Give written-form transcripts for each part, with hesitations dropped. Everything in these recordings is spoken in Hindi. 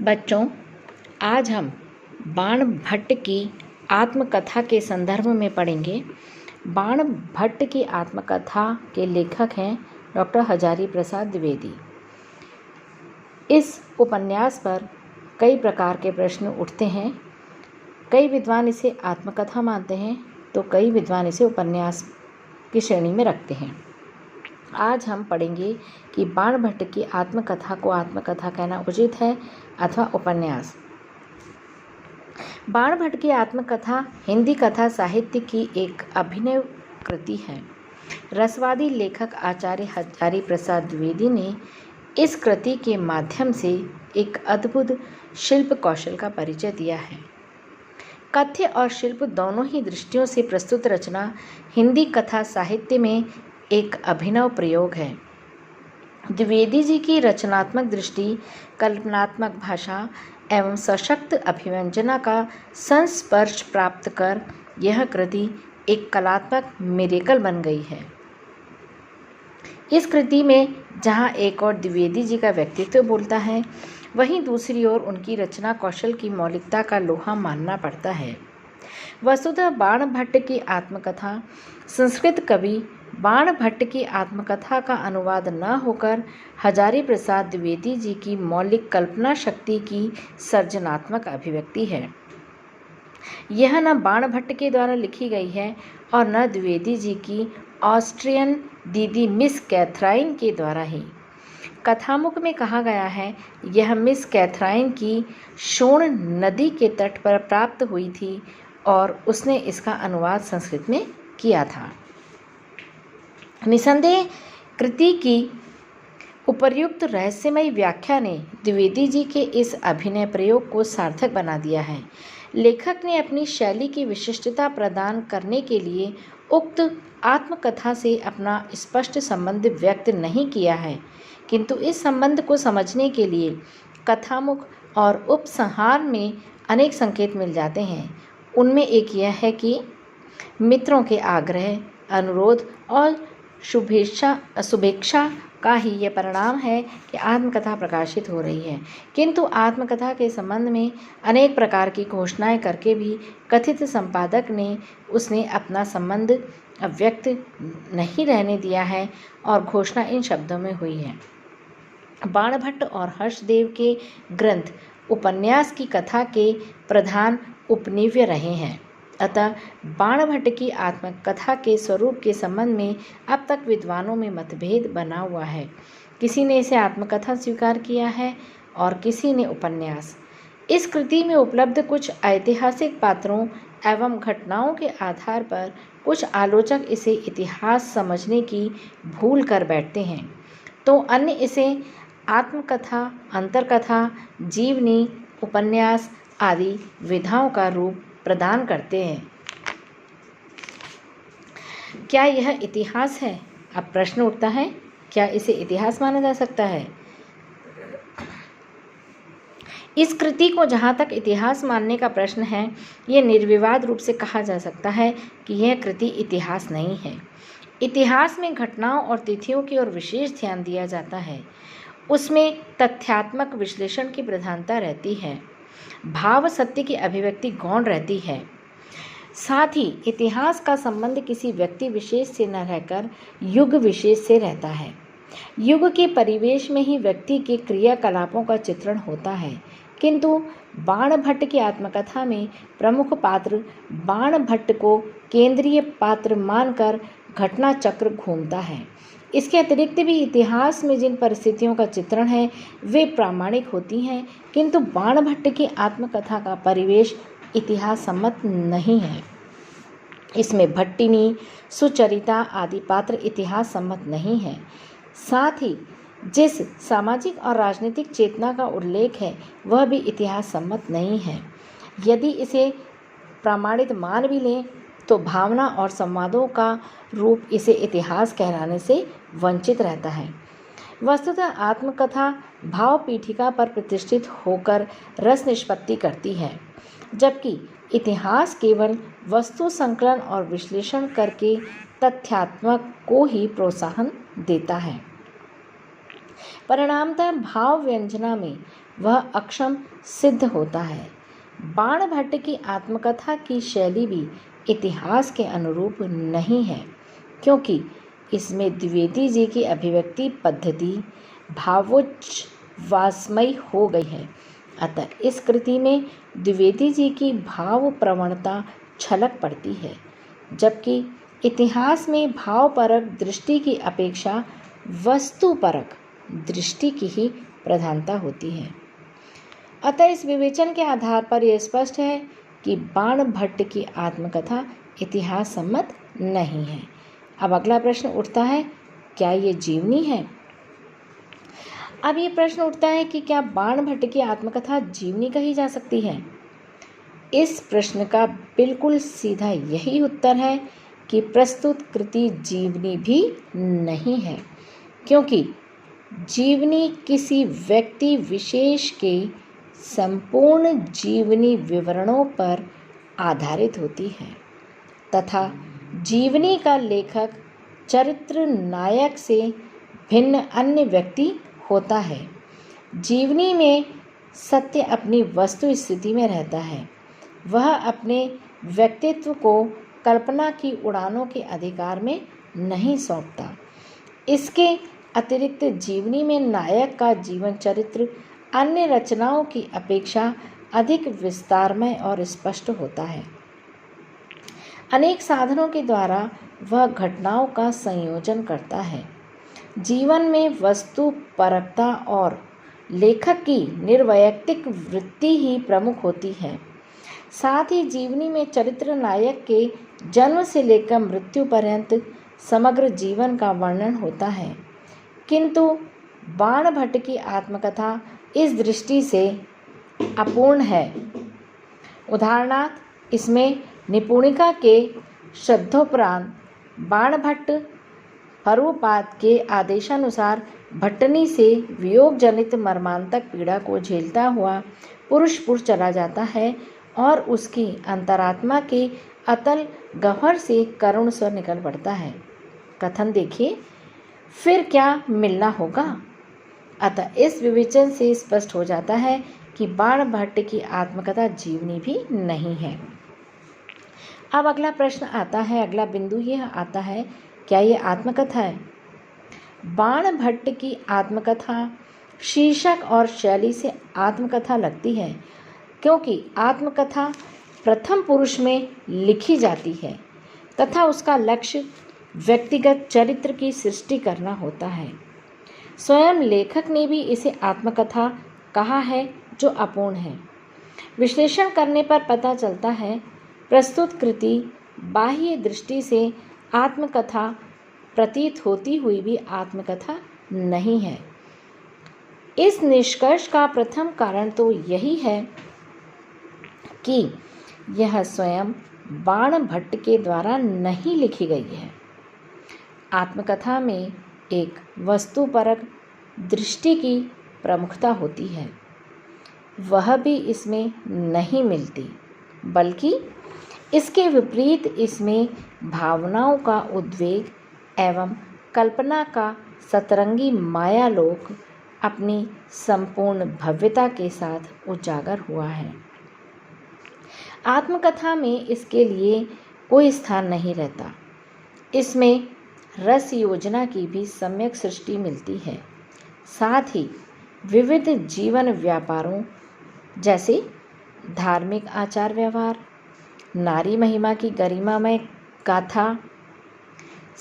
बच्चों, आज हम बाण भट्ट की आत्मकथा के संदर्भ में पढ़ेंगे। बाण भट्ट की आत्मकथा के लेखक हैं डॉक्टर हजारी प्रसाद द्विवेदी। इस उपन्यास पर कई प्रकार के प्रश्न उठते हैं। कई विद्वान इसे आत्मकथा मानते हैं तो कई विद्वान इसे उपन्यास की श्रेणी में रखते हैं। आज हम पढ़ेंगे कि बाण भट्ट की आत्मकथा को आत्मकथा कहना उचित है अथवा उपन्यास। बाण भट्ट की आत्मकथा हिंदी कथा साहित्य की एक अभिनव कृति है। रसवादी लेखक आचार्य हजारी प्रसाद द्विवेदी ने इस कृति के माध्यम से एक अद्भुत शिल्प कौशल का परिचय दिया है। कथ्य और शिल्प दोनों ही दृष्टियों से प्रस्तुत रचना हिंदी कथा साहित्य में एक अभिनव प्रयोग है। द्विवेदी जी की रचनात्मक दृष्टि, कल्पनात्मक भाषा एवं सशक्त अभिव्यंजना का संस्पर्श प्राप्त कर यह कृति एक कलात्मक मिरेकल बन गई है। इस कृति में जहाँ एक और द्विवेदी जी का व्यक्तित्व बोलता है, वहीं दूसरी ओर उनकी रचना कौशल की मौलिकता का लोहा मानना पड़ता है। वस्तुतः बाण भट्ट की आत्मकथा संस्कृत कवि बाण भट्ट की आत्मकथा का अनुवाद न होकर हजारी प्रसाद द्विवेदी जी की मौलिक कल्पना शक्ति की सर्जनात्मक अभिव्यक्ति है। यह न बाण भट्ट के द्वारा लिखी गई है और न द्विवेदी जी की ऑस्ट्रियन दीदी मिस कैथराइन के द्वारा ही। कथामुख में कहा गया है, यह मिस कैथराइन की शोण नदी के तट पर प्राप्त हुई थी और उसने इसका अनुवाद संस्कृत में किया था। निसंदेह कृति की उपर्युक्त रहस्यमयी व्याख्या ने द्विवेदी जी के इस अभिनय प्रयोग को सार्थक बना दिया है। लेखक ने अपनी शैली की विशिष्टता प्रदान करने के लिए उक्त आत्मकथा से अपना स्पष्ट संबंध व्यक्त नहीं किया है, किंतु इस संबंध को समझने के लिए कथामुख और उपसंहार में अनेक संकेत मिल जाते हैं। उनमें एक यह है कि मित्रों के आग्रह, अनुरोध और शुभेच्छा का ही यह परिणाम है कि आत्मकथा प्रकाशित हो रही है, किंतु आत्मकथा के संबंध में अनेक प्रकार की घोषणाएं करके भी कथित संपादक ने उसने अपना संबंध व्यक्त नहीं रहने दिया है और घोषणा इन शब्दों में हुई है। बाण भट्ट और हर्षदेव के ग्रंथ उपन्यास की कथा के प्रधान उपनिव्य रहे हैं। अतः बाण भट्ट की आत्मकथा के स्वरूप के संबंध में अब तक विद्वानों में मतभेद बना हुआ है। किसी ने इसे आत्मकथा स्वीकार किया है और किसी ने उपन्यास। इस कृति में उपलब्ध कुछ ऐतिहासिक पात्रों एवं घटनाओं के आधार पर कुछ आलोचक इसे इतिहास समझने की भूल कर बैठते हैं, तो अन्य इसे आत्मकथा, अंतरकथा, जीवनी, उपन्यास आदि विधाओं का रूप प्रदान करते हैं। क्या यह इतिहास है? अब प्रश्न उठता है, क्या इसे इतिहास माना जा सकता है? इस कृति को जहाँ तक इतिहास मानने का प्रश्न है, ये निर्विवाद रूप से कहा जा सकता है कि यह कृति इतिहास नहीं है। इतिहास में घटनाओं और तिथियों की ओर विशेष ध्यान दिया जाता है। उसमें तथ्यात्मक विश्लेषण की प्रधानता रहती है। भाव सत्य की अभिव्यक्ति गौण रहती है। साथ ही इतिहास का संबंध किसी व्यक्ति विशेष से न रहकर युग विशेष से रहता है। युग के परिवेश में ही व्यक्ति के क्रियाकलापों का चित्रण होता है, किंतु बाण भट्ट की आत्मकथा में प्रमुख पात्र बाण भट्ट को केंद्रीय पात्र मानकर घटना चक्र घूमता है। इसके अतिरिक्त भी इतिहास में जिन परिस्थितियों का चित्रण है वे प्रामाणिक होती हैं, किंतु बाण भट्ट की आत्मकथा का परिवेश इतिहास सम्मत नहीं है। इसमें भट्टिनी, सुचरिता आदि पात्र इतिहास सम्मत नहीं है। साथ ही जिस सामाजिक और राजनीतिक चेतना का उल्लेख है वह भी इतिहास सम्मत नहीं है। यदि इसे प्रामाणिक मान भी लें तो भावना और संवादों का रूप इसे इतिहास कहलाने से वंचित रहता है। वस्तुतः आत्मकथा भाव पीठिका पर प्रतिष्ठित होकर रस निष्पत्ति करती है, जबकि इतिहास केवल वस्तु संकलन और विश्लेषण करके तथ्यात्मक को ही प्रोत्साहन देता है। परिणामतः भाव व्यंजना में वह अक्षम सिद्ध होता है। बाणभट्ट की आत्मकथा की शैली भी इतिहास के अनुरूप नहीं है, क्योंकि इसमें द्विवेदी जी की अभिव्यक्ति पद्धति भावोच्छ्वासमयी हो गई है। अतः इस कृति में द्विवेदी जी की भाव प्रवणता छलक पड़ती है, जबकि इतिहास में भावपरक दृष्टि की अपेक्षा वस्तुपरक दृष्टि की ही प्रधानता होती है। अतः इस विवेचन के आधार पर यह स्पष्ट है कि बाणभट्ट की आत्मकथा इतिहास सम्मत नहीं है। अब अगला प्रश्न उठता है, क्या ये जीवनी है? अब ये प्रश्न उठता है कि क्या बाणभट्ट की आत्मकथा जीवनी कही जा सकती है? इस प्रश्न का बिल्कुल सीधा यही उत्तर है कि प्रस्तुत कृति जीवनी भी नहीं है, क्योंकि जीवनी किसी व्यक्ति विशेष के संपूर्ण जीवनी विवरणों पर आधारित होती है तथा जीवनी का लेखक चरित्र नायक से भिन्न अन्य व्यक्ति होता है। जीवनी में सत्य अपनी वस्तु स्थिति में रहता है, वह अपने व्यक्तित्व को कल्पना की उड़ानों के अधिकार में नहीं सौंपता। इसके अतिरिक्त जीवनी में नायक का जीवन चरित्र अन्य रचनाओं की अपेक्षा अधिक विस्तारमय और स्पष्ट होता है। अनेक साधनों के द्वारा वह घटनाओं का संयोजन करता है। जीवन में वस्तु परकता और लेखक की निर्वैयक्तिक वृत्ति ही प्रमुख होती है। साथ ही जीवनी में चरित्र नायक के जन्म से लेकर मृत्यु पर्यंत समग्र जीवन का वर्णन होता है, किंतु बाणभट्ट की आत्मकथा इस दृष्टि से अपूर्ण है। उदाहरणार्थ इसमें निपुणिका के श्रद्धोपरांत बाणभट्ट परूपात के आदेशानुसार भट्टनी से वियोग जनित मर्मांतक पीड़ा को झेलता हुआ पुरुषपुर चला जाता है और उसकी अंतरात्मा के अतल गह्वर से करुण स्वर निकल पड़ता है। कथन देखिए, फिर क्या मिलना होगा। अतः इस विवेचन से स्पष्ट हो जाता है कि बाणभट्ट की आत्मकथा जीवनी भी नहीं है। अब अगला प्रश्न आता है, अगला बिंदु यह आता है, क्या ये आत्मकथा है? बाणभट्ट की आत्मकथा शीर्षक और शैली से आत्मकथा लगती है, क्योंकि आत्मकथा प्रथम पुरुष में लिखी जाती है तथा उसका लक्ष्य व्यक्तिगत चरित्र की सृष्टि करना होता है। स्वयं लेखक ने भी इसे आत्मकथा कहा है, जो अपूर्ण है। विश्लेषण करने पर पता चलता है प्रस्तुत कृति बाह्य दृष्टि से आत्मकथा प्रतीत होती हुई भी आत्मकथा नहीं है। इस निष्कर्ष का प्रथम कारण तो यही है कि यह स्वयं बाणभट्ट के द्वारा नहीं लिखी गई है। आत्मकथा में एक वस्तुपरक दृष्टि की प्रमुखता होती है, वह भी इसमें नहीं मिलती, बल्कि इसके विपरीत इसमें भावनाओं का उद्वेग एवं कल्पना का सतरंगी मायालोक अपनी संपूर्ण भव्यता के साथ उजागर हुआ है। आत्मकथा में इसके लिए कोई स्थान नहीं रहता। इसमें रस योजना की भी सम्यक सृष्टि मिलती है। साथ ही विविध जीवन व्यापारों जैसे धार्मिक आचार व्यवहार, नारी महिमा की गरिमामय गाथा,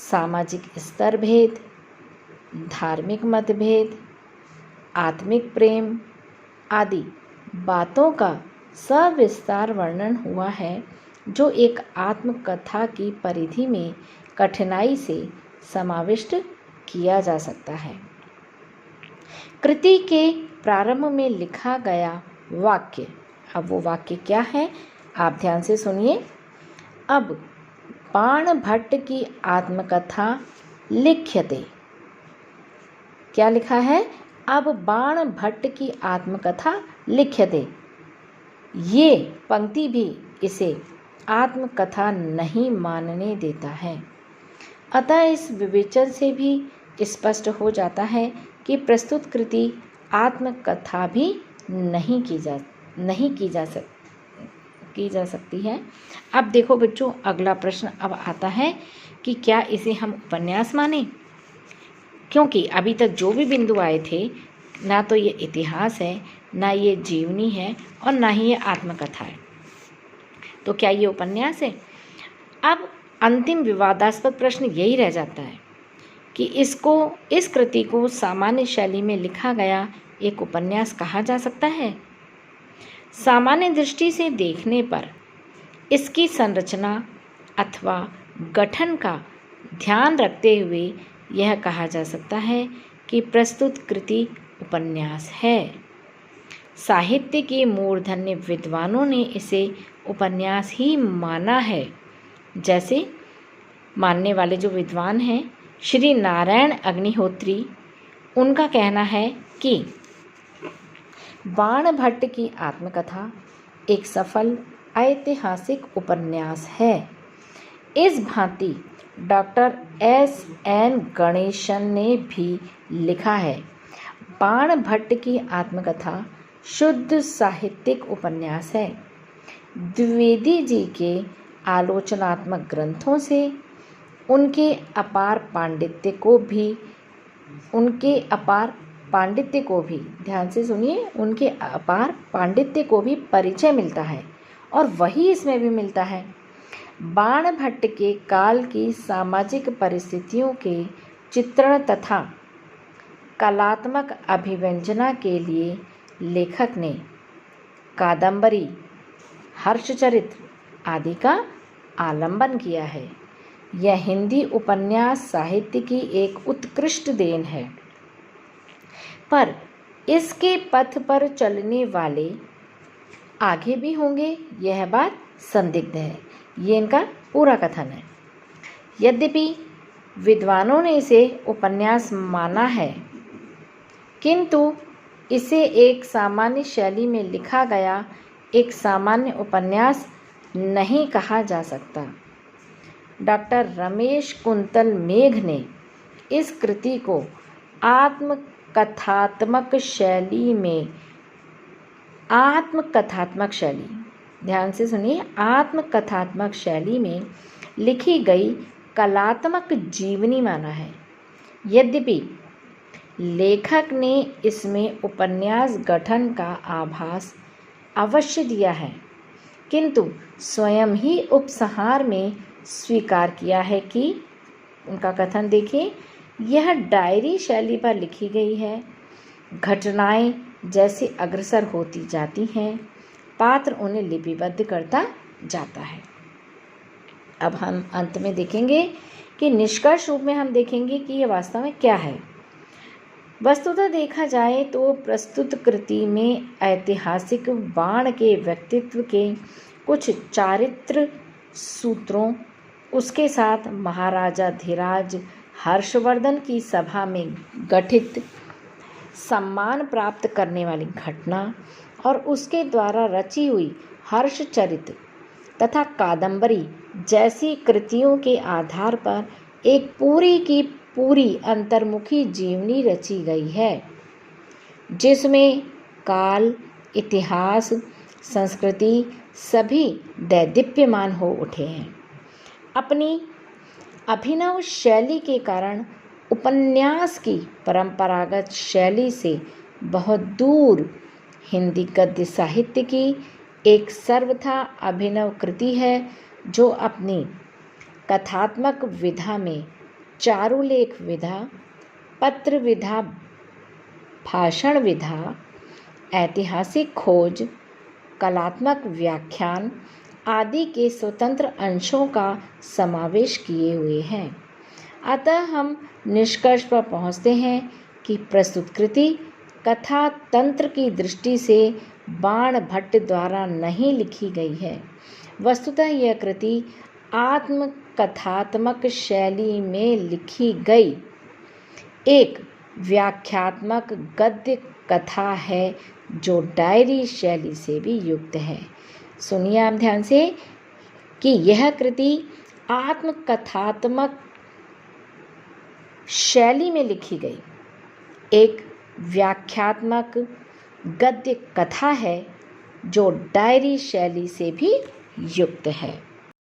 सामाजिक स्तर भेद, धार्मिक मतभेद, आत्मिक प्रेम आदि बातों का सविस्तार वर्णन हुआ है, जो एक आत्मकथा की परिधि में कठिनाई से समाविष्ट किया जा सकता है। कृति के प्रारंभ में लिखा गया वाक्य, अब वो वाक्य क्या है आप ध्यान से सुनिए। अब बाणभट्ट की आत्मकथा लिख्यते, क्या लिखा है? अब बाणभट्ट की आत्मकथा लिख्यते। ये पंक्ति भी इसे आत्मकथा नहीं मानने देता है। अतः इस विवेचन से भी स्पष्ट हो जाता है कि प्रस्तुत कृति आत्मकथा भी नहीं की जा सकती है। अब देखो बच्चों, अगला प्रश्न अब आता है कि क्या इसे हम उपन्यास माने, क्योंकि अभी तक जो भी बिंदु आए थे, ना तो ये इतिहास है, ना ये जीवनी है, और ना ही ये आत्मकथा है, तो क्या ये उपन्यास है? अब अंतिम विवादास्पद प्रश्न यही रह जाता है कि इस कृति को सामान्य शैली में लिखा गया एक उपन्यास कहा जा सकता है। सामान्य दृष्टि से देखने पर इसकी संरचना अथवा गठन का ध्यान रखते हुए यह कहा जा सकता है कि प्रस्तुत कृति उपन्यास है। साहित्य के मूर्धन्य विद्वानों ने इसे उपन्यास ही माना है। जैसे मानने वाले जो विद्वान हैं, श्री नारायण अग्निहोत्री, उनका कहना है कि बाणभट्ट की आत्मकथा एक सफल ऐतिहासिक उपन्यास है। इस भांति डॉक्टर S.N. गणेशन ने भी लिखा है, बाणभट्ट की आत्मकथा शुद्ध साहित्यिक उपन्यास है। द्विवेदी जी के आलोचनात्मक ग्रंथों से उनके अपार पांडित्य को भी ध्यान से सुनिए, उनके अपार पांडित्य को भी परिचय मिलता है, और वही इसमें भी मिलता है। बाणभट्ट के काल की सामाजिक परिस्थितियों के चित्रण तथा कलात्मक अभिव्यंजना के लिए लेखक ने कादंबरी, हर्षचरित्र आदि का आलंबन किया है। यह हिंदी उपन्यास साहित्य की एक उत्कृष्ट देन है, पर इसके पथ पर चलने वाले आगे भी होंगे, यह बात संदिग्ध है। ये इनका पूरा कथन है। यद्यपि विद्वानों ने इसे उपन्यास माना है, किंतु इसे एक सामान्य शैली में लिखा गया एक सामान्य उपन्यास नहीं कहा जा सकता। डॉक्टर रमेश कुंतल मेघ ने इस कृति को आत्मकथात्मक शैली, ध्यान से सुनिए, आत्मकथात्मक शैली में लिखी गई कलात्मक जीवनी माना है। यद्यपि लेखक ने इसमें उपन्यास गठन का आभास अवश्य दिया है, किंतु स्वयं ही उपसंहार में स्वीकार किया है कि, उनका कथन देखिए, यह डायरी शैली पर लिखी गई है। घटनाएं जैसे अग्रसर होती जाती हैं, पात्र उन्हें लिपिबद्ध करता जाता है। अब हम अंत में देखेंगे कि निष्कर्ष रूप में हम देखेंगे कि यह वास्तव में क्या है। वस्तुतः देखा जाए तो प्रस्तुत कृति में ऐतिहासिक बाण के व्यक्तित्व के कुछ चारित्र सूत्रों, उसके साथ महाराजा धीराज हर्षवर्धन की सभा में गठित सम्मान प्राप्त करने वाली घटना और उसके द्वारा रची हुई हर्षचरित्र तथा कादंबरी जैसी कृतियों के आधार पर एक पूरी की पूरी अंतर्मुखी जीवनी रची गई है, जिसमें काल, इतिहास, संस्कृति सभी दैदीप्यमान हो उठे हैं। अपनी अभिनव शैली के कारण उपन्यास की परंपरागत शैली से बहुत दूर हिंदी गद्य साहित्य की एक सर्वथा अभिनव कृति है, जो अपनी कथात्मक विधा में चारुलेख विधा, पत्र विधा, भाषण विधा, ऐतिहासिक खोज, कलात्मक व्याख्यान आदि के स्वतंत्र अंशों का समावेश किए हुए हैं। अतः हम निष्कर्ष पर पहुँचते हैं कि प्रस्तुत कृति कथा तंत्र की दृष्टि से बाणभट्ट द्वारा नहीं लिखी गई है। वस्तुतः यह कृति आत्मकथात्मक शैली में लिखी गई एक व्याख्यात्मक गद्य कथा है, जो डायरी शैली से भी युक्त है। सुनिए आप ध्यान से कि यह कृति आत्मकथात्मक शैली में लिखी गई एक व्याख्यात्मक गद्य कथा है जो डायरी शैली से भी युक्त है।